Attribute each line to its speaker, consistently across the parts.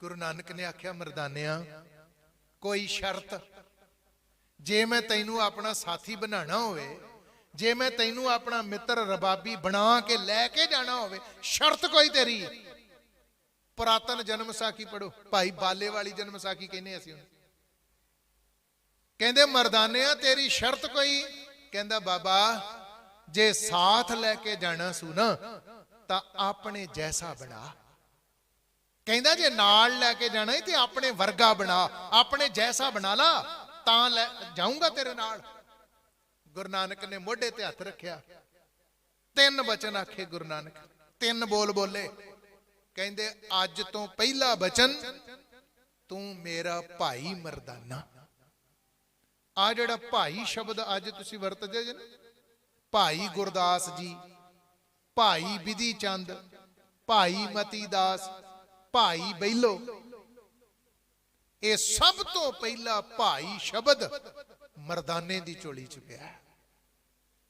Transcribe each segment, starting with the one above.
Speaker 1: गुरु नानक ने आख्या मर्दानिया कोई शर्त, जे मैं तैनू अपना साथी बनाना होवे, जे मैं तैनू अपना मित्र रबाबी बना के लैके जाना होवे, शर्त कोई तेरी। पुरातन जन्म साखी पढ़ो, भाई बाले वाली जन्म साखी कहने असीं। कहंदे मर्दानिया तेरी शर्त कोई? कहंदा बाबा जे साथ लैके जाना सू ना तां अपने जैसा बना। कहंदा जे नाल लैके जाना है ते अपने वर्गा बना, अपने जैसा बना ला, तां लै जाऊंगा तेरे नाल। गुरु नानक ने मोढे ते हथ रखिया, तीन वचन आखे गुरु नानक, तीन बोल बोले। कहंदे अज तो पहला वचन तू मेरा भाई मर्दाना। आ जिहड़ा भाई शब्द अज तुसीं वरतदे जे ना, भाई गुरदास जी, भाई विधि चंद, भाई मती दास, भाई बैलो, ये सब तो पहला भाई शब्द मर्दाने की झोली च पिया।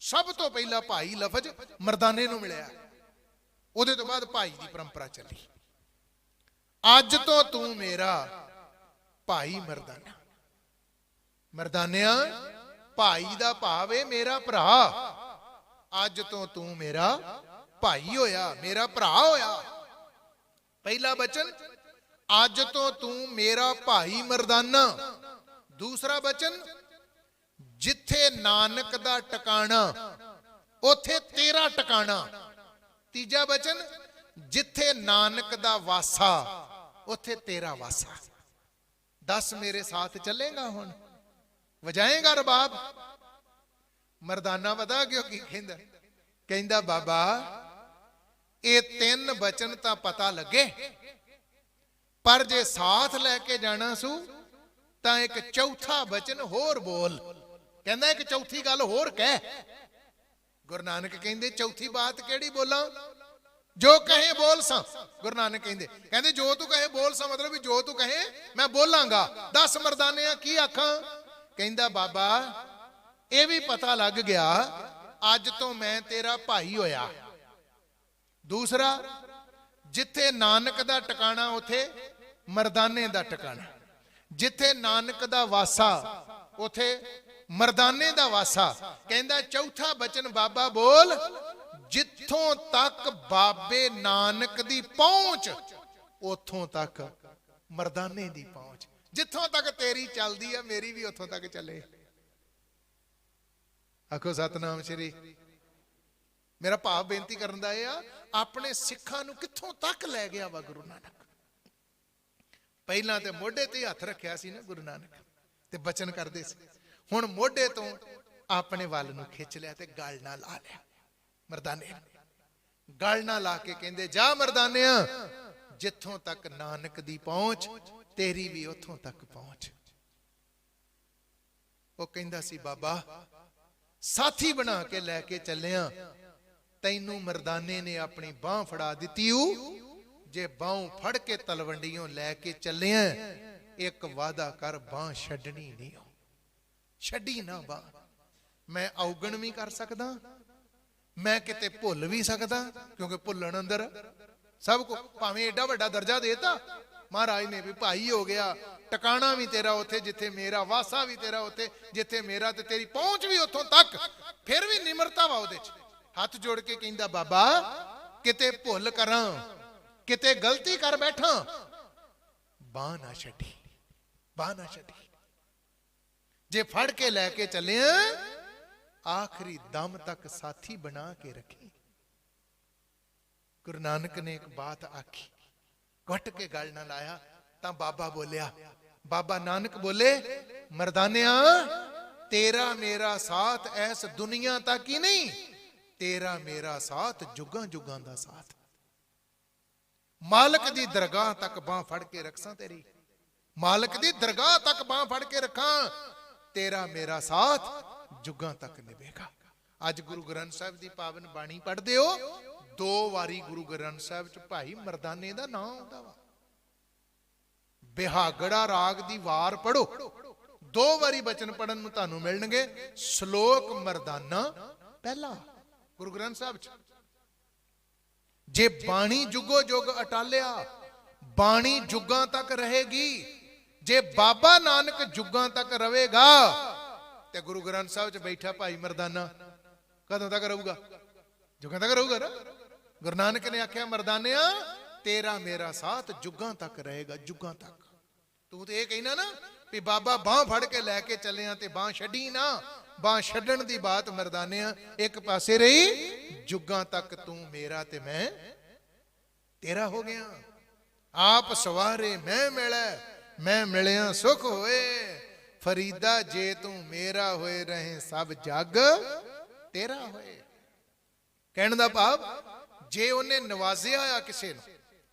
Speaker 1: सब तो पहला भाई लफज मर्दाने नूं मिलिया, उहदे तो बाद भाई की परंपरा चली। अज तो तू मेरा भाई मर्दाना। मर्दानिया भाई दा भाव है मेरा भरा। अज तो तू मेरा भाई होया, मेरा भरा होया। पहला वचन अज तो तू मेरा भाई मर्दाना। दूसरा वचन जिथे नानक दा टकाना उथे तेरा टकाना। तीजा वचन जिथे नानक दा वासा उथे तेरा वासा। दस मेरे साथ चलेगा हुण, वजाएगा रबाब। मर्दाना पता क्यों की कहंदा? कहंदा बाबा ये तीन वचन तां पता लगे, पर जे साथ लैके जाना सू तां एक चौथा वचन होर बोल। कहंदा एक चौथी गल होर कह। गुरु नानक कहंदे चौथी बात केड़ी बोला? जो कहे बोल सा। गुरु नानक कहंदे जो तू कहे बोल सा, मतलब जो तू कहे मैं बोलांगा। दस मर्दानिया की आखां? कहंदा बाबा ये भी पता लग गया अज तो मैं तेरा भाई होया। दूसरा जिथे नानक दा टकाना उथे मर्दाने दा टकाना। जिथे नानक दा वासा उथे मर्दाने दा वासा। कहंदा चौथा वचन बाबा बोल, जिथों तक बाबे नानक दी पहुंच उथों तक मर्दाने दी पहुंच। जिथों तक तेरी चलदी है मेरी भी उथों तक चले। आखो सतनाम श्री। मेरा भाव बेनती करन दा है अपने सिखां नूं कित्थों तक लै गया वा गुरु नानक। पहला ते मोढे ते हथ रखिया सी ना गुरु नानक ते बचन करदे सी। हुण मोढे तो अपने वल नूं खिच लिया ते गल नाल ला लिया। मर्दाने गल नाल ला के कहंदे जा मर्दानिया जिथों तक नानक दी पहुंच तेरी भी उथों तक पहुंच। वो कहंदा सी बाबा साथी बना के लैके चलिया, तैनू मर्दाने ने अपनी बांह फड़ा दिती। जे बांह फड़ के तलवंडियों लैके चलिया, एक वादा कर बांह छड्डनी नहीं हो, छड्डी ना बांह। मैं औगण भी कर सकदा, मैं किते भुल भी सकदा, क्योंकि भुलन अंदर सब को। भावें एडा वड्डा दर्जा देता महाराज ने भी, भाई हो गया, टकाना भी तेरा उथे जिथे मेरा, वासा भी तेरा उथे जिथे मेरा, ते तेरी पहुंच भी उथों तक। फिर भी निमरता वा उहदे च। हाथ जोड़ के कहंदा बाबा किते भुल करां, किते गलती कर बैठा, बांह ना छड्डी, बांह ना छड्डी। जे फड़ के लैके चले आखिरी दम तक साथी बना के रखी। गुरु नानक ने एक बात आखी, घट के गल ना लाया, तां बाबा बोलिया। बाबा नानक बोले मर्दानिया तेरा मेरा साथ ऐस दुनिया तक ही नहीं, तेरा मेरा साथ जुगां जुगां दा साथ। मालक दी दरगाह तक बांह फड़ के रखसा तेरी, मालक दी दरगाह तक बांह फड़ के रखा, तेरा मेरा साथ जुगां तक निभेगा। अज गुरु ग्रंथ साहिब दी पावन बाणी पढ़दे हो, दो वारी गुरु ग्रंथ साहिब च भाई मर्दाने दा नाम आउंदा वा। बिहागड़ा राग दी वार पढ़ो, दो वारी बचन पढ़न नूं तुहानूं मिलणगे। श्लोक मर्दाना पहला गुरु ग्रंथ साहिब च। जे बाणी जुगो जुग अटालिया, ਬਾਣੀ ਜੁਗਾਂ ਤੱਕ ਰਹੇਗੀ। ਜੇ ਬਾਬਾ ਨਾਨਕ ਜੁਗਾਂ ਤੱਕ ਰਹੇਗਾ ਤੇ ਗੁਰੂ ਗ੍ਰੰਥ ਸਾਹਿਬ 'ਚ ਬੈਠਾ ਭਾਈ ਮਰਦਾਨਾ ਕਦੋਂ ਤੱਕ ਰਹੂਗਾ? ਜੁਗਾਂ ਤੱਕ ਰਹੂਗਾ ਨਾ। ਗੁਰੂ ਨਾਨਕ ਨੇ ਆਖਿਆ, ਮਰਦਾਨਿਆ ਤੇਰਾ ਮੇਰਾ ਸਾਥ ਜੁਗਾਂ ਤੱਕ ਰਹੇਗਾ, ਜੁਗਾਂ ਤੱਕ। ਤੂੰ ਤੇ ਇਹ ਕਹਿਣਾ ਨਾ ਵੀ ਬਾਬਾ ਬਾਹ ਫੜ ਕੇ ਲੈ ਕੇ ਚੱਲਿਆ ਤੇ ਬਾਹ ਛੱਡੀ ਨਾ। ਬਾਹ ਛੱਡਣ ਦੀ ਬਾਤ ਮਰਦਾਨਿਆ ਇੱਕ ਪਾਸੇ ਰਹੀ, ਜੁਗਾਂ ਤੱਕ ਤੂੰ ਮੇਰਾ ਤੇ ਮੈਂ ਤੇਰਾ ਹੋ ਗਿਆ। ਆਪ ਸਵਾਰੇ ਮੈਂ ਮਿਲੈ, ਮੈਂ ਮਿਲਿਆ ਸੁਖ ਹੋਏ। ਫਰੀਦਾ ਜੇ ਤੂੰ ਮੇਰਾ ਹੋਏ, ਰਹੇ ਸਭ ਜਗ ਤੇਰਾ ਹੋਏ। ਕਹਿਣ ਦਾ ਭਾਵ, ਜੇ ਉਹਨੇ ਨਵਾਜ਼ਿਆ ਆ ਕਿਸੇ ਨੂੰ,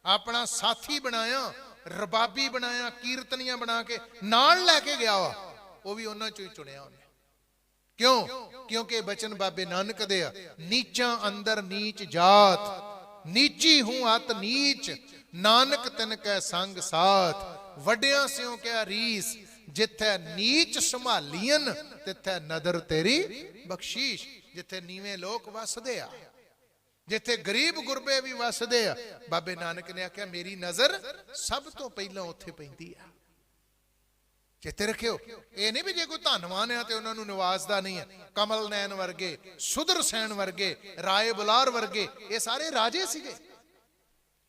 Speaker 1: ਆਪਣਾ ਸਾਥੀ ਬਣਾਇਆ, ਰਬਾਬੀ ਬਣਾਇਆ, ਕੀਰਤਨੀਆਂ ਬਣਾ ਕੇ ਨਾਲ ਲੈ ਕੇ ਗਿਆ ਵਾ, ਉਹ ਵੀ ਉਹਨਾਂ ਚੋਂ ਹੀ ਚੁਣਿਆ ਉਹਨੇ। ਕਿਉਂ? ਕਿਉਂਕਿ ਬਚਨ ਬਾਬੇ ਨਾਨਕ ਦੇ ਆ, ਨੀਚਾਂ ਅੰਦਰ ਨੀਚ ਜਾਤ, ਨੀਚੀ ਹੂੰ ਅਤ ਨੀਚ, ਨਾਨਕ ਤਿਨ ਕੈ ਸੰਗ ਸਾਥ। ਵੱਡਿਆਂ ਸਿਓ ਕਿਆ ਰੀਸ, ਜਿੱਥੇ ਨੀਚ ਸੰਭਾਲੀਆਂ ਤਿੱਥੇ ਨਦਰ ਤੇਰੀ ਬਖਸ਼ੀਸ਼। ਜਿੱਥੇ ਨੀਵੇਂ ਲੋਕ ਵਸਦੇ ਆ, ਜਿੱਥੇ ਗਰੀਬ ਗੁਰਬੇ ਵੀ ਵਸਦੇ ਆ, ਬਾਬੇ ਨਾਨਕ ਨੇ ਆਖਿਆ ਮੇਰੀ ਨਜ਼ਰ ਸਭ ਤੋਂ ਪਹਿਲਾਂ ਉੱਥੇ ਪੈਂਦੀ ਆ। ਚੇਤੇ ਰੱਖਿਓ, ਇਹ ਨਹੀਂ ਵੀ ਜੇ ਕੋਈ ਧਨਵਾਨ ਆ ਤੇ ਉਹਨਾਂ ਨੂੰ ਨਵਾਜ਼ਦਾ ਨਹੀਂ ਹੈ। ਕਮਲ ਨੈਣ ਵਰਗੇ, ਸੁਦਰਸੈਨ ਵਰਗੇ, ਰਾਏ ਬੁਲਾਰ ਵਰਗੇ, ਇਹ ਸਾਰੇ ਰਾਜੇ ਸੀਗੇ।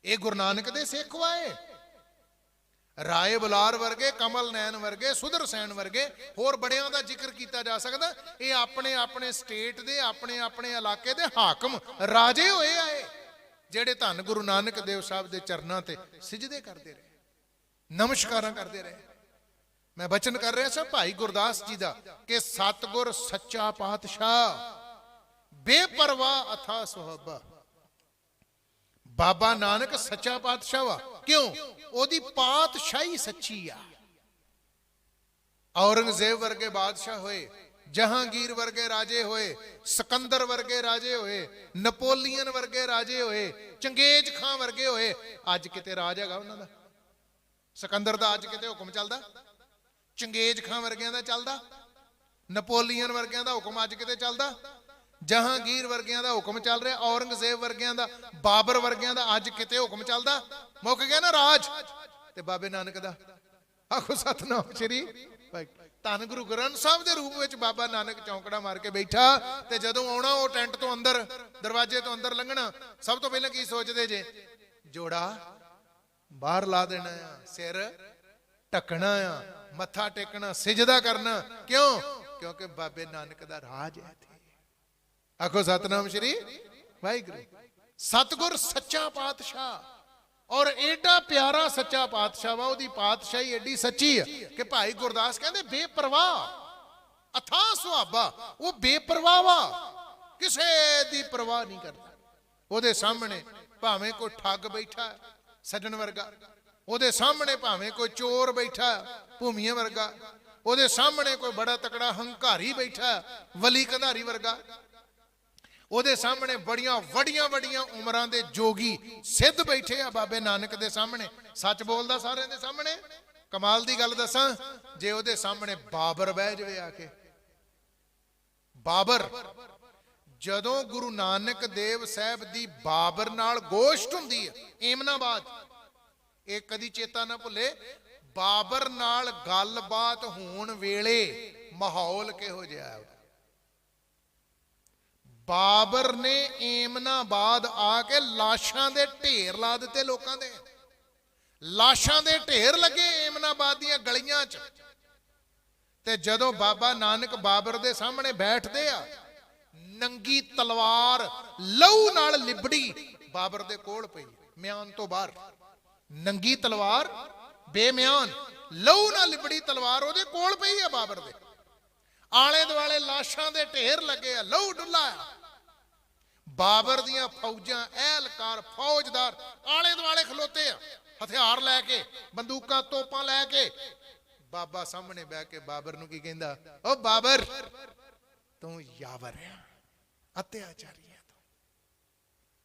Speaker 1: ਇਹ ਗੁਰੂ ਨਾਨਕ ਦੇ ਸਿੱਖ ਵਾਏ। ਰਾਏ ਬੁਲਾਰ ਵਰਗੇ, ਕਮਲ ਨੈਣ ਵਰਗੇ, ਸੁਦਰਸੈਨ ਵਰਗੇ, ਹੋਰ ਬੜਿਆਂ ਦਾ ਜ਼ਿਕਰ ਕੀਤਾ ਜਾ ਸਕਦਾ। ਇਹ ਆਪਣੇ ਆਪਣੇ ਸਟੇਟ ਦੇ, ਆਪਣੇ ਆਪਣੇ ਇਲਾਕੇ ਦੇ ਹਾਕਮ ਰਾਜੇ ਹੋਏ ਆਏ, ਜਿਹੜੇ ਧੰਨ ਗੁਰੂ ਨਾਨਕ ਦੇਵ ਸਾਹਿਬ ਦੇ ਚਰਨਾਂ ਤੇ ਸਿਜਦੇ ਕਰਦੇ ਰਹੇ, ਨਮਸਕਾਰਾਂ ਕਰਦੇ ਰਹੇ। ਮੈਂ ਬਚਨ ਕਰ ਰਿਹਾ ਸਾਂ ਭਾਈ ਗੁਰਦਾਸ ਜੀ ਦਾ ਕਿ ਸਤਿਗੁਰ ਸੱਚਾ ਪਾਤਸ਼ਾਹ ਬੇਪਰਵਾਹ ਅਥਾ ਸੁਹੱਬਾ। ਬਾਬਾ ਨਾਨਕ ਸੱਚਾ ਪਾਤਸ਼ਾਹ ਵਾ। ਕਿਉਂ? ਉਹਦੀ ਪਾਤਸ਼ਾਹੀ ਸੱਚੀ ਆ। ਔਰੰਗਜ਼ੇਬ ਵਰਗੇ ਬਾਦਸ਼ਾਹ ਹੋਏ, ਜਹਾਂਗੀਰ ਵਰਗੇ ਰਾਜੇ ਹੋਏ, ਸਿਕੰਦਰ ਵਰਗੇ ਰਾਜੇ ਹੋਏ, ਨਪੋਲੀਅਨ ਵਰਗੇ ਰਾਜੇ ਹੋਏ, ਚੰਗੇਜ਼ ਖਾਂ ਵਰਗੇ ਹੋਏ। ਅੱਜ ਕਿਤੇ ਰਾਜ ਹੈਗਾ ਉਹਨਾਂ ਦਾ? ਸਿਕੰਦਰ ਦਾ ਅੱਜ ਕਿਤੇ ਹੁਕਮ ਚੱਲਦਾ? ਚੰਗੇਜ਼ ਖਾਂ ਵਰਗਿਆਂ ਦਾ ਚੱਲਦਾ? ਨਪੋਲੀਅਨ ਵਰਗਿਆਂ ਦਾ ਹੁਕਮ ਅੱਜ ਕਿਤੇ ਚੱਲਦਾ? ਜਹਾਂਗੀਰ ਵਰਗਿਆਂ ਦਾ ਹੁਕਮ ਚੱਲ ਰਿਹਾ, ਔਰੰਗਜ਼ੇਬ ਵਰਗਿਆਂ ਦਾ, ਬਾਬਰ ਵਰਗਿਆਂ ਦਾ ਅੱਜ ਕਿਤੇ ਹੁਕਮ ਚੱਲਦਾ? ਮੁੱਕ ਗਿਆ ਨਾ ਰਾਜ। ਤੇ ਬਾਬੇ ਨਾਨਕ ਦਾ ਆਖੋ ਸਤਨਾਮ ਸ੍ਰੀ ਵਾਹਿਗੁਰੂ। ਧੰਨ ਗੁਰੂ ਗ੍ਰੰਥ ਸਾਹਿਬ ਦੇ ਰੂਪ ਵਿੱਚ ਬਾਬਾ ਨਾਨਕ ਚੌਂਕੜਾ ਮਾਰ ਕੇ ਬੈਠਾ। ਤੇ ਜਦੋਂ ਆਉਣਾ ਉਹ ਟੈਂਟ ਤੋਂ ਅੰਦਰ, ਦਰਵਾਜ਼ੇ ਤੋਂ ਅੰਦਰ ਲੰਘਣਾ, ਸਭ ਤੋਂ ਪਹਿਲਾਂ ਕੀ ਸੋਚਦੇ ਜੇ? ਜੋੜਾ ਬਾਹਰ ਲਾ ਦੇਣਾ ਆ, ਸਿਰ ਢੱਕਣਾ ਆ, ਮੱਥਾ ਟੇਕਣਾ, ਸਿਜਦਾ ਕਰਨਾ। ਕਿਉਂ? ਕਿਉਂਕਿ ਬਾਬੇ ਨਾਨਕ ਦਾ ਰਾਜ ਹੈ ਇੱਥੇ। ਆਖੋ ਸਤਨਾਮ ਸ਼੍ਰੀ ਵਾਹਿਗੁਰੂ। ਸਤਿਗੁਰ ਸੱਚਾ ਪਾਤਸ਼ਾਹ, ਔਰ ਏਡਾ ਪਿਆਰਾ ਸੱਚਾ ਪਾਤਸ਼ਾਹ ਵਾ। ਉਹਦੀ ਪਾਤਸ਼ਾਹੀ ਏਡੀ ਸੱਚੀ ਆ ਕਿ ਭਾਈ ਗੁਰਦਾਸ ਕਹਿੰਦੇ ਬੇਪਰਵਾਹ ਅਥਾ ਸੁਹਾਬਾ। ਉਹ ਬੇਪਰਵਾਹ ਵਾ, ਕਿਸੇ ਦੀ ਪਰਵਾਹ ਨਹੀਂ ਕਰਦਾ। ਉਹਦੇ ਸਾਹਮਣੇ ਭਾਵੇਂ ਕੋਈ ਠੱਗ ਬੈਠਾ ਸੱਜਣ ਵਰਗਾ, ਉਹਦੇ ਸਾਹਮਣੇ ਭਾਵੇਂ ਕੋਈ ਚੋਰ ਬੈਠਾ ਭੂਮੀਏ ਵਰਗਾ, ਉਹਦੇ ਸਾਹਮਣੇ ਕੋਈ ਬੜਾ ਤਕੜਾ ਹੰਕਾਰੀ ਬੈਠਾ ਵਲੀ ਕੰਧਾਰੀ ਵਰਗਾ, ਉਹਦੇ ਸਾਹਮਣੇ ਬੜੀਆਂ ਵੱਡੀਆਂ ਵੱਡੀਆਂ ਉਮਰਾਂ ਦੇ ਜੋਗੀ ਸਿੱਧ ਬੈਠੇ ਆ ਬਾਬੇ ਨਾਨਕ ਦੇ ਸਾਹਮਣੇ। ਸੱਚ ਬੋਲਦਾ ਸਾਰਿਆਂ ਦੇ ਸਾਹਮਣੇ। ਕਮਾਲ ਦੀ ਗੱਲ ਦੱਸਾਂ, ਜੇ ਉਹਦੇ ਸਾਹਮਣੇ ਬਾਬਰ ਬਹਿ ਜਾਵੇ ਆ ਕੇ, ਬਾਬਰ, ਜਦੋਂ ਗੁਰੂ ਨਾਨਕ ਦੇਵ ਸਾਹਿਬ ਦੀ ਬਾਬਰ ਨਾਲ ਗੋਸ਼ਟ ਹੁੰਦੀ ਹੈ ਏਮਨਾਬਾਦ, ਇਹ ਕਦੀ ਚੇਤਾ ਨਾ ਭੁੱਲੇ, ਬਾਬਰ ਨਾਲ ਗੱਲਬਾਤ ਹੋਣ ਵੇਲੇ ਮਾਹੌਲ ਕਿਹੋ ਜਿਹਾ? ਬਾਬਰ ਨੇ ਏਮਨਾਬਾਦ ਆ ਕੇ ਲਾਸ਼ਾਂ ਦੇ ਢੇਰ ਲਾ ਦਿੱਤੇ। ਲੋਕਾਂ ਦੇ ਲਾਸ਼ਾਂ ਦੇ ਢੇਰ ਲੱਗੇ ਏਮਨਾਬਾਦ ਦੀਆਂ ਗਲੀਆਂ 'ਚ। ਤੇ ਜਦੋਂ ਬਾਬਾ ਨਾਨਕ ਬਾਬਰ ਦੇ ਸਾਹਮਣੇ ਬੈਠਦੇ ਆ, ਨੰਗੀ ਤਲਵਾਰ ਲਹੂ ਨਾਲ ਲਿਬੜੀ ਬਾਬਰ ਦੇ ਕੋਲ ਪਈ, ਮਿਆਨ ਤੋਂ ਬਾਹਰ ਨੰਗੀ ਤਲਵਾਰ, ਬੇਮਿਆਨ ਲਹੂ ਨਾਲ ਲਿਬੜੀ ਤਲਵਾਰ ਉਹਦੇ ਕੋਲ ਪਈ ਆ ਬਾਬਰ ਦੇ। ਆਲੇ ਦੁਆਲੇ ਲਾਸ਼ਾਂ ਦੇ ਢੇਰ ਲੱਗੇ ਆ, ਲਹੂ ਡੁੱਲਾ ਆ। ਬਾਬਰ ਦੀਆਂ ਫੌਜਾਂ, ਅਹਿਲਕਾਰ, ਫੌਜਦਾਰ ਆਲੇ ਦੁਆਲੇ ਖਲੋਤੇ ਆ, ਹਥਿਆਰ ਲੈ ਕੇ, ਬੰਦੂਕਾਂ ਤੋਪਾਂ ਲੈ ਕੇ। ਬਾਬਾ ਸਾਹਮਣੇ ਬਹਿ ਕੇ ਬਾਬਰ ਨੂੰ ਕੀ ਕਹਿੰਦਾ? ਓ ਬਾਬਰ, ਤੂੰ ਯਾਵਰ ਹੈ, ਅਤਿਆਚਾਰੀ ਹੈ ਤੂੰ,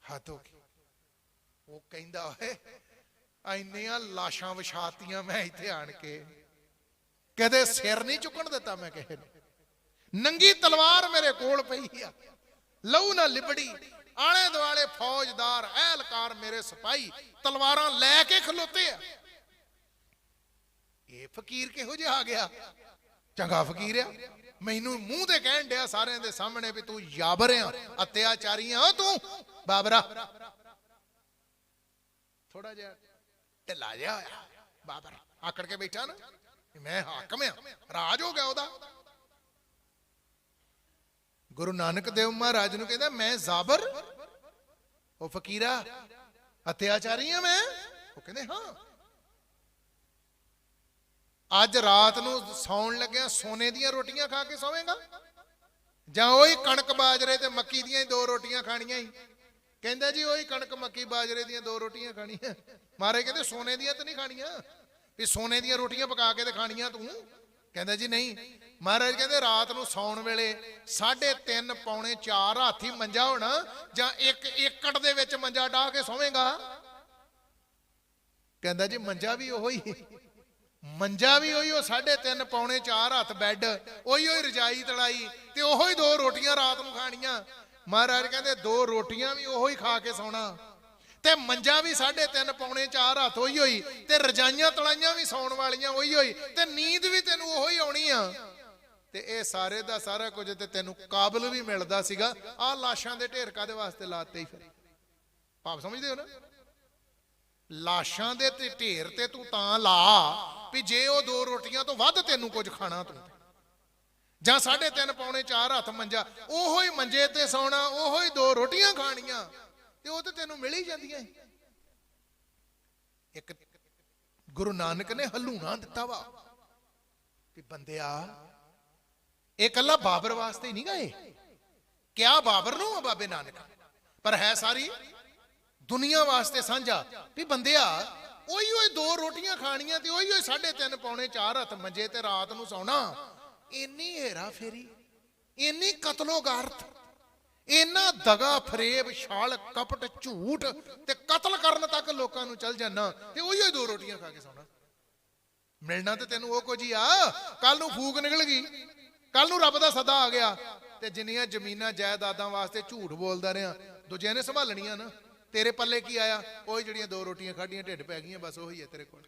Speaker 1: ਹੱਦ ਹੋ ਗਈ। ਉਹ ਕਹਿੰਦਾ ਓਏ ਇੰਨੀਆਂ ਲਾਸ਼ਾਂ ਵਿਛਾਤੀਆਂ ਮੈਂ ਇੱਥੇ ਆਣ ਕੇ, ਕਦੇ ਸਿਰ ਨਹੀਂ ਚੁੱਕਣ ਦਿੱਤਾ ਮੈਂ ਕਿਸੇ ਨੂੰ। ਨੰਗੀ ਤਲਵਾਰ ਮੇਰੇ ਕੋਲ ਪਈ ਆ, ਲਹੂ ਨਾਲ ਲਿਬੜੀ, आले दुआले फौजदार एहलकार मेरे सिपाही तलवारां लैके खलोते आ। ये फकीर किहो जिहा आ गया? चंगा फकीर आ, मैनू मूंह ते कहन दिया सारे दे सामने भी तू याबर आ, अत्याचारी आ तू बाबरा। थोड़ा जिहा ढिला जिहा होया बाबर, आकड़ के बैठा ना मैं हाकम आ, राज हो गया ओदा। गुरु नानक देव महाराज नूं कहंदा मैं जाबर, ओ फकीरा अत्याचारी हां मैं? वो कहंदे हां। अज रात नूं सौण लग्या सोने दियां रोटियां खा के सोवेगा जां ओही कणक बाजरे ते मक्की दियां ही 2 रोटियां खाणियां ही? कहंदा जी ओही कणक मक्की बाजरे दियां 2 रोटियां खाणियां। महाराज कहंदे सोने दियां तो नहीं खाणियां, भी सोने दियां रोटियां पका के ते खाणियां तूं? कहंदा जी नहीं। महाराज कहंदे रात नूं सौण वेले 3.5 पौने 4 हाथी मंजा होना जां 1 एकड़ दे विच मंजा डाह के सोवेगा? कहंदा जी मंजा भी ओही, मंजा भी ओही 3.5 पौने 4 हाथ बैड, ओही रजाई तड़ाई ते ओही 2 रोटियां रात नूं खाणियां। महाराज कहंदे 2 रोटियां भी ओही खा के सोना ते मंजा भी 3.5 पौने 4 हाथ ओही होई ते रजाइयां तलाइयां भी सौण वालियां ओही होई ते नींद भी तेनू ओही आउणी आ। ते ए सारे दा सारा कुछ ते तेनू काबल भी मिलदा सीगा। आ लाशां दे ढेर कादे वास्ते लाते ही? फिर भाव समझदे हो ना? लाशां दे ते ढेर ते तू तां ला भी जे ओ 2 रोटियां तो वध तेनू कुछ खाना तू, जां 3.5 पौने 4 हाथ मंजा ओहो ही मंजे ते सौना, ओहो ही 2 रोटियां खाणियां ते ओ ते तेनू मिल ही जांदियां। एक गुरु नानक ने हलूणा दिता वा कि बंदिया ये कल्ला बाबर वास्ते ही नहीं गए, क्या बाबर नूं बाबे नानक, पर है सारी दुनिया वास्ते साझा भी बंदिया ओही ओही 2 रोटियां खाणियां ते ओही ओही 3.5 पौने 4 हाथ मंजे ते रात नूं सौना। इन्नी हेरा फेरी, इन्नी कतलो गारत, इन्ना दगा फरेब छल कपट झूठ ते कतल करन तक लोकां नूं चल जाना ते ओही ओही 2 रोटियां खा के सौना। मिलना ते तेनू ओ कुछ ही आ, कल नूं फूक निकल गई, कल नूं रब दा सदा आ गया ते जिन्नियां जमीनां जायदादां वास्ते झूठ बोलदा रहा दूजे ने संभालणियां ना, तेरे पल्ले की आया? ओही जिहड़ियां 2 रोटियां खाधियां ढिड पै गईयां, बस ओही है तेरे कोल।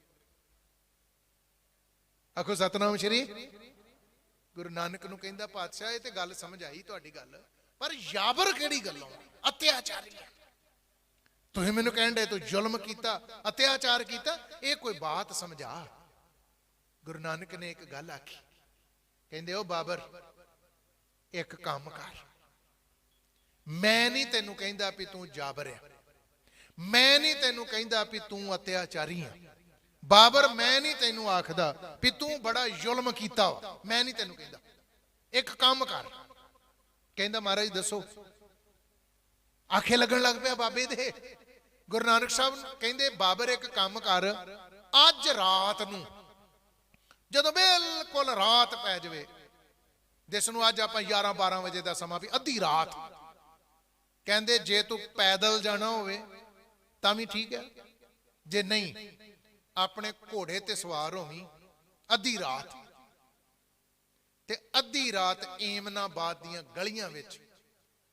Speaker 1: आखो सतनाम श्री गुरु नानक नूं कहंदा पातशाह ये ते गल समझ आई तुहाडी गल, पर याबर किहड़ी गल्लों? अत्याचारी है तुसीं मैनूं कहण दे तूं जुल्म कीता अत्याचार कीता, ये कोई बात समझा। गुरु नानक ने एक गल आखी, कहंदे ओ बाबर एक काम कर, मैं नहीं तेनू कहंदा भी तू जाबर है, मैं नहीं तेनू कहंदा भी तू अत्याचारी है बाबर, मैं नहीं तेनू आखदा भी तू बड़ा जुल्म कीता, मैं नहीं तेनू कहंदा, एक काम कर। कहंदा महाराज दसो। आखे लगन लग पिया बाबे दे। गुरु नानक साहब कहंदे बाबर एक काम कर, अज रात नूं जदों बिल्कुल रात पै जावे, जिस नूं अज आपां 11-12 वजे दा समा भी अद्धी रात, कहंदे जे तू पैदल जाना होवे तां भी ठीक है, जे नहीं अपने घोड़े ते सवार होवी अद्धी रात ते अद्धी रात एमनाबाद दियां गलियां विच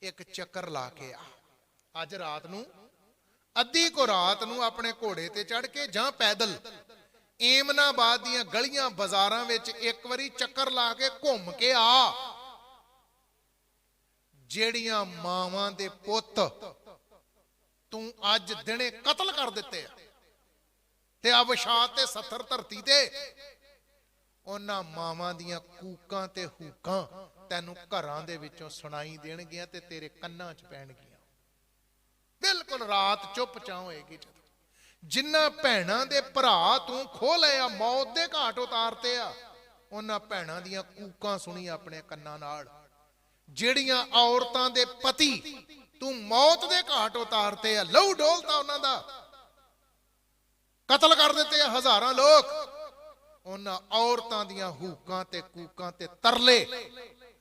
Speaker 1: एक चक्कर ला के आ। अज रात नूं अद्धी को रात नूं अपने घोड़े ते चढ़ के जां पैदल एमनाबाद दियां गलियां बाजारां विच एक वारी चक्कर ला के घुम के आ। जेड़ियां मावां दे पुत्त तू अज दिने कतल कर दिते ते अवशात ते 70 धरती ते, उन्हां मावां दियां कूकां ते हुकां तैनू घरां दे विचों सुनाई देणगियां ते तेरे कन्नां च पैणगियां। बिल्कुल रात चुप चां होएगी। जिन्हां भैणां दे भरा तू खो लिया, मौत दे घाट उतारते आ, उन्हां भैणां दियां कूकां सुनी अपने कन्नां नाल। ਜਿਹੜੀਆਂ औरतां दे पति तू मौत दे घाट उतारते आ, लहू डोलता उन्हां दा, कतल कर दिते आ हजारां लोग। उन्हां औरतां दियां हुकां ते कूकां ते तरले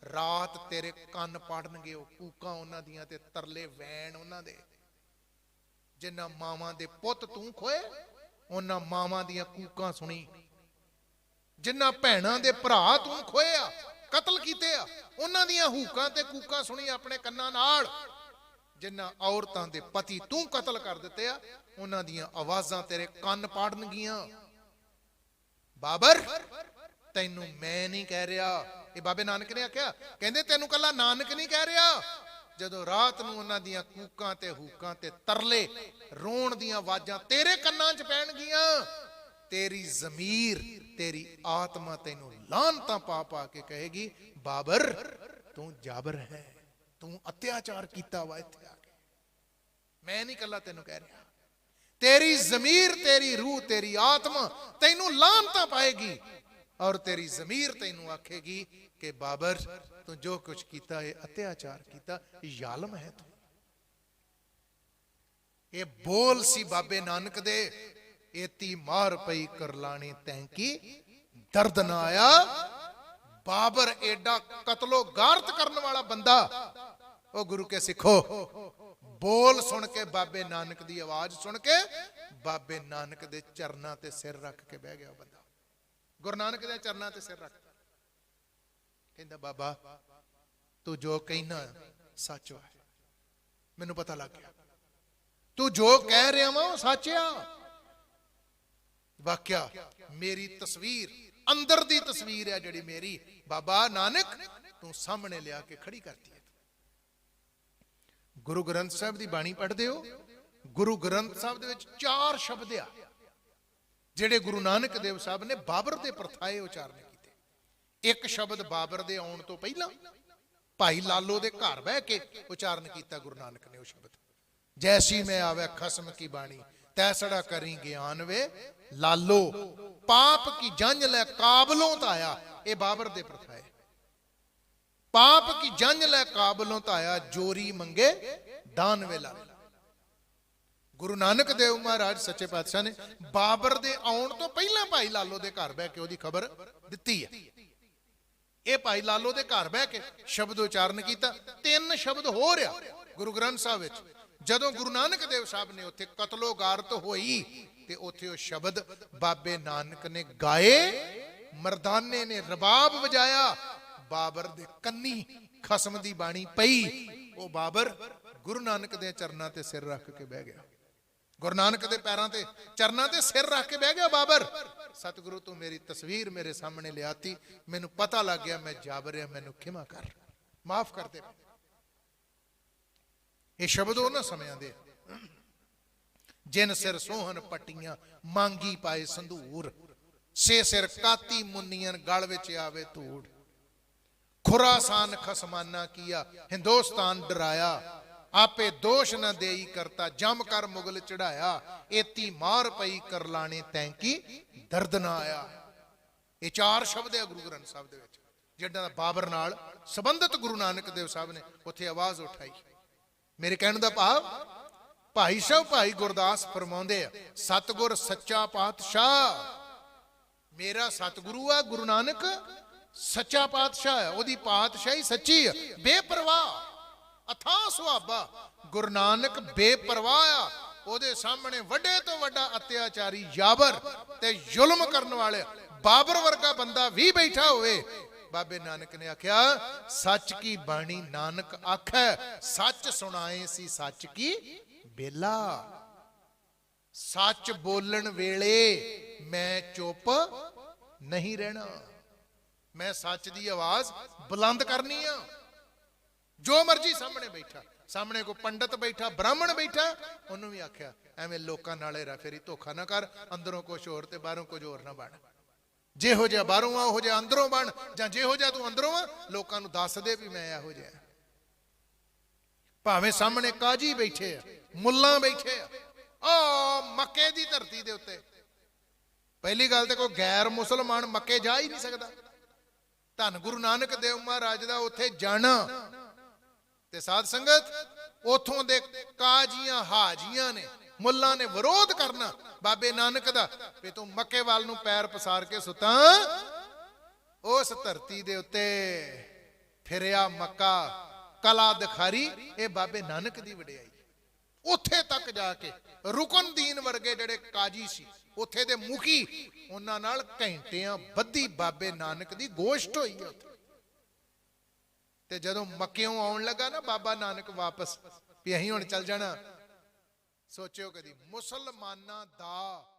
Speaker 1: रात तेरे कंन पाड़नगे, ओ कूकां उन्हां दियां ते तरले वैन उन्हां दे। जिन्हां मावां दे पुੱਤ तू खोए उन्हां मावां दियां कूकां सुनी, जिन्हां भैणां दे भरा तू खोए आ कतल कीते आ, उन्हां दियां हुकां ते कूकां सुनी अपने कन्नां नाल। ਜਿਨ੍ਹਾਂ ਔਰਤਾਂ ਦੇ ਪਤੀ ਤੂੰ ਕਤਲ ਕਰ ਦਿੱਤੇ ਆ, ਉਹਨਾਂ ਦੀਆਂ ਆਵਾਜ਼ਾਂ ਤੇਰੇ ਕੰਨ ਪਾੜਨਗੀਆਂ। ਬਾਬਰ ਤੈਨੂੰ ਮੈਂ ਨਹੀਂ ਕਹਿ ਰਿਹਾ, ਇਹ ਬਾਬੇ ਨਾਨਕ ਨੇ ਆਖਿਆ। ਕਹਿੰਦੇ ਤੈਨੂੰ ਕੱਲਾ ਨਾਨਕ ਨਹੀਂ ਕਹਿ ਰਿਹਾ। ਜਦੋਂ ਰਾਤ ਨੂੰ ਉਹਨਾਂ ਦੀਆਂ ਕੂਕਾਂ ਤੇ ਹੂਕਾਂ ਤੇ ਤਰਲੇ ਰੋਣ ਦੀਆਂ ਆਵਾਜ਼ਾਂ ਤੇਰੇ ਕੰਨਾਂ 'ਚ ਪੈਣਗੀਆਂ, ਤੇਰੀ ਜ਼ਮੀਰ ਤੇਰੀ ਆਤਮਾ ਤੈਨੂੰ ਲਾਹਨਤਾਂ ਪਾ ਪਾ ਕੇ ਕਹੇਗੀ, ਬਾਬਰ ਤੂੰ ਜਾਬਰ ਹੈ, ਤੂੰ ਅਤਿਆਚਾਰ ਕੀਤਾ ਵਾ ਇੱਥੇ ਆ ਕੇ। ਮੈਂ ਨਹੀਂ ਕੱਲਾ ਤੈਨੂੰ ਕਹਿ ਰਿਹਾ, तेरी जमीर, तेरी रूह, तेरी आत्मा तैनू लानता पाएगी और तेरी जमीर तैनू आखेगी कि बाबर तू जो कुछ किया है अत्याचार किया, जालम है तू। ये बोल सी बाबे नानक दे, एती मार पई करलाने तैंकी दर्द ना आया। बाबर एडा कतलो गारत करने वाला बंदा, ओ गुरु के सिखो बोल सुन के बाबे नानक दी आवाज सुन के बाबे नानक दे चरना ते सिर रख के बह गया बंदा। गुरु नानक दे चरना ते सिर रख कहंदा, बाबा तू जो कहना सच है, मैनू पता लग गया, तू जो कह रहा वा सच आ। वाकया मेरी तस्वीर अंदर दी तस्वीर है जिहड़ी मेरी बाबा नानक तू सामने लिया के खड़ी करती है। गुरु ग्रंथ साहब की बाणी पढ़ते हो, गुरु ग्रंथ साहब दे विच 4 शब्द आ जिहड़े गुरु नानक देव साहब ने बाबर दे परथाए उचारने कीते। एक शब्द बाबर दे आउण तो पहला भाई लालो दे घर बह के उचारण कीता गुरु नानक ने। वो शब्द जैसी मैं आवे खसम की बाणी तैसड़ा करी ज्ञान वे लालो, पाप की जंज लै काबलों ताया। ये बाबर दे परथाए, पाप की जंज लै काबलों ताया, जोरी मंगे दान वेला। गुरु नानक देव महाराज सच्चे पातशाह ने बाबर दे आउण तो पहला भाई लालो दे घर बह के ओदी खबर दित्ती है। ये भाई लालो दे घर बह के शब्द उचारण कीता। 3 शब्द हो रहा गुरु ग्रंथ साहब विच। जदों गुरु नानक देव साहब ने उत्थे कतलो गारत होई ते उत्थे वो शब्द बाबे नानक ने गाए, मर्दाने ने रबाब बजाया, बाबर दे कन्नी खसम दी बाणी पई। वो बाबर गुरु नानक दे चरना ते सिर रख के बह गया। गुरु नानक दे पैरां ते चरना ते सिर रख के बह गया बाबर। सतगुरु तू मेरी तस्वीर मेरे सामने लियाती, मैनू पता लग गया मैं जाबरिया, मैनू खिमा कर, माफ कर दे। ये शब्द उन्हां समयां दे, जिन सिर सोहन पट्टियां मांगी पाए संधूर, से सिर काती मुन्नियन गल विच आवे धूड़। खुरासान खसमाना किया हिंदुस्तान डराया, आपे दोष न देई करता जम कर मुगल चढ़ाया। एती मार पई कर लाने तैंकी दर्द ना आया। ये 4 शब्द है गुरु ग्रंथ साहब दे विच, जिहड़ा बाबर नाल संबंधित गुरु नानक देव साहब ने उत्थे आवाज उठाई। मेरे कहने का भाव भाई साहब भाई गुरदास फरमाउंदे आ, सतगुर सच्चा पातशाह मेरा सतगुरु है गुरु नानक सच्चा पातशाह है, ओदी पातशाही सच्ची है, बेपरवाह अथाह सुहाबा। गुरु नानक बेपरवाह आ, ओदे सामने वड्डे तो वड्डा अत्याचारी जाबर ते जुल्म करने वाले बाबर वर्गा बंदा भी बैठा होवे। बाबे नानक ने आख्या, सच की बाणी नानक आखै, सच सुनाए सी सच की बेला। सच बोलन वेले मैं चुप नहीं रहना, मैं सच दी आवाज बुलंद करनी आ। जो मर्जी सामने बैठा, सामने को पंडित बैठा, ब्राह्मण बैठा, उन्होंने भी आख्या एवें लोकां नाल हेरा फेरी धोखा ना कर, अंदरों कुछ होर ते बाहरों कुछ होर ना बन। जेहो जिहा बाहरों आ ओहो जिहा अंदरों बन, जां जेहो जिहा तू अंदरों आ लोकां नूं दस दे भी मैं इहो जिहा। भावें सामने काजी बैठे आ, मुल्ला बैठे आ, ओ मक्के दी धरती दे उत्ते। पहली गल ते कोई गैर मुसलमान मक्के जा ही नहीं सकदा। धन गुरु नानक देव महाराज दा उत्थे जाना ते साध संगत उथों दे काजियां हाजियां ने मुल्ला ने विरोध करना बाबे नानक दा भी तू मक्के वाल नूं पैर पसार के सुता। उस धरती दे उत्ते फिरिया मक्का कला दिखारी, ये बाबे नानक दी वडियाई। उत्थे तक जाके रुकन दीन वर्गे जिहड़े काजी सी उत्थे दे मुखी, उन्हां नाल घंटियां बद्धी बाबे नानक दी गोश्त होई है। ते जदों मक्कियों आउण लगा ना बाबा नानक वापस, ਵੀ ਅਸੀਂ ਹੁਣ ਚੱਲ ਜਾਣਾ। ਸੋਚਿਓ ਕਦੀ ਮੁਸਲਮਾਨਾਂ ਦਾ